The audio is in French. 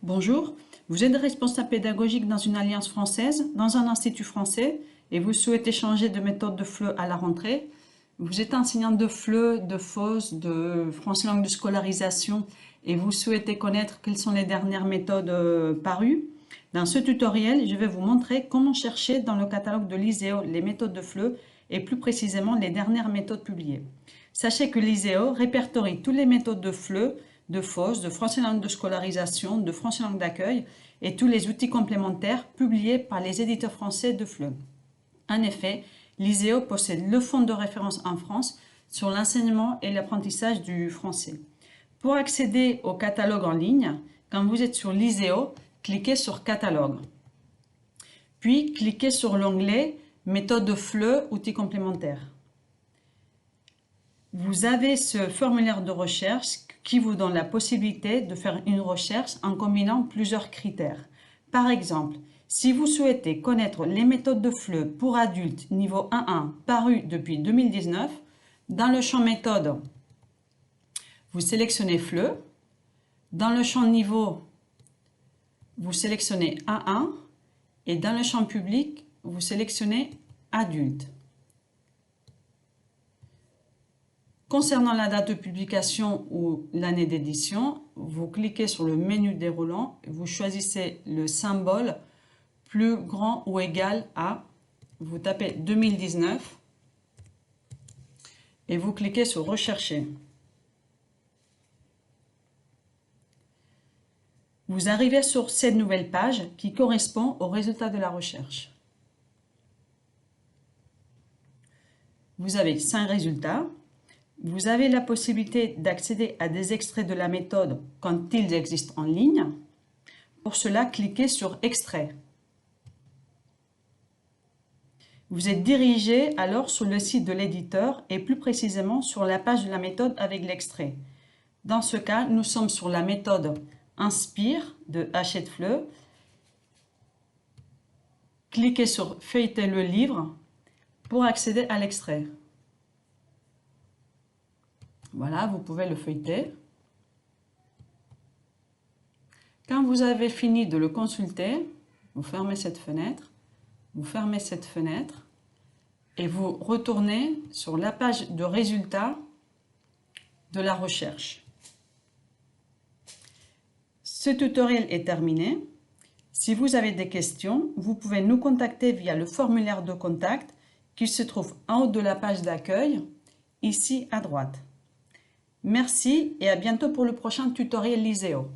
Bonjour, vous êtes responsable pédagogique dans une alliance française, dans un institut français, et vous souhaitez changer de méthode de FLE à la rentrée. Vous êtes enseignant de FLE, de FOSS, de français langue de scolarisation, et vous souhaitez connaître quelles sont les dernières méthodes parues. Dans ce tutoriel, je vais vous montrer comment chercher dans le catalogue de l'ISEO les méthodes de FLE et plus précisément les dernières méthodes publiées. Sachez que l'ISEO répertorie toutes les méthodes de FLE, de FOSS, de français langue de scolarisation, de français langue d'accueil et tous les outils complémentaires publiés par les éditeurs français de FLE. En effet, l'ISEO possède le fonds de référence en France sur l'enseignement et l'apprentissage du français. Pour accéder au catalogue en ligne, quand vous êtes sur l'ISEO, cliquez sur Catalogue. Puis, cliquez sur l'onglet Méthode de FLE, outils complémentaires. Vous avez ce formulaire de recherche qui vous donne la possibilité de faire une recherche en combinant plusieurs critères. Par exemple, si vous souhaitez connaître les méthodes de FLE pour adultes niveau 1.1 parues depuis 2019, dans le champ méthode, vous sélectionnez FLE. Dans le champ niveau, vous sélectionnez A1 et dans le champ public, vous sélectionnez adulte. Concernant la date de publication ou l'année d'édition, vous cliquez sur le menu déroulant, vous choisissez le symbole plus grand ou égal à, vous tapez 2019 et vous cliquez sur Rechercher. Vous arrivez sur cette nouvelle page qui correspond au résultat de la recherche. Vous avez 5 résultats. Vous avez la possibilité d'accéder à des extraits de la méthode quand ils existent en ligne. Pour cela, cliquez sur Extrait. Vous êtes dirigé alors sur le site de l'éditeur et plus précisément sur la page de la méthode avec l'extrait. Dans ce cas, nous sommes sur la méthode Inspire de Hachette FLE. Cliquez sur Feuilleter le livre pour accéder à l'extrait. Voilà, vous pouvez le feuilleter. Quand vous avez fini de le consulter, vous fermez cette fenêtre, et vous retournez sur la page de résultats de la recherche. Ce tutoriel est terminé. Si vous avez des questions, vous pouvez nous contacter via le formulaire de contact qui se trouve en haut de la page d'accueil, ici à droite. Merci et à bientôt pour le prochain tutoriel l'ISEO.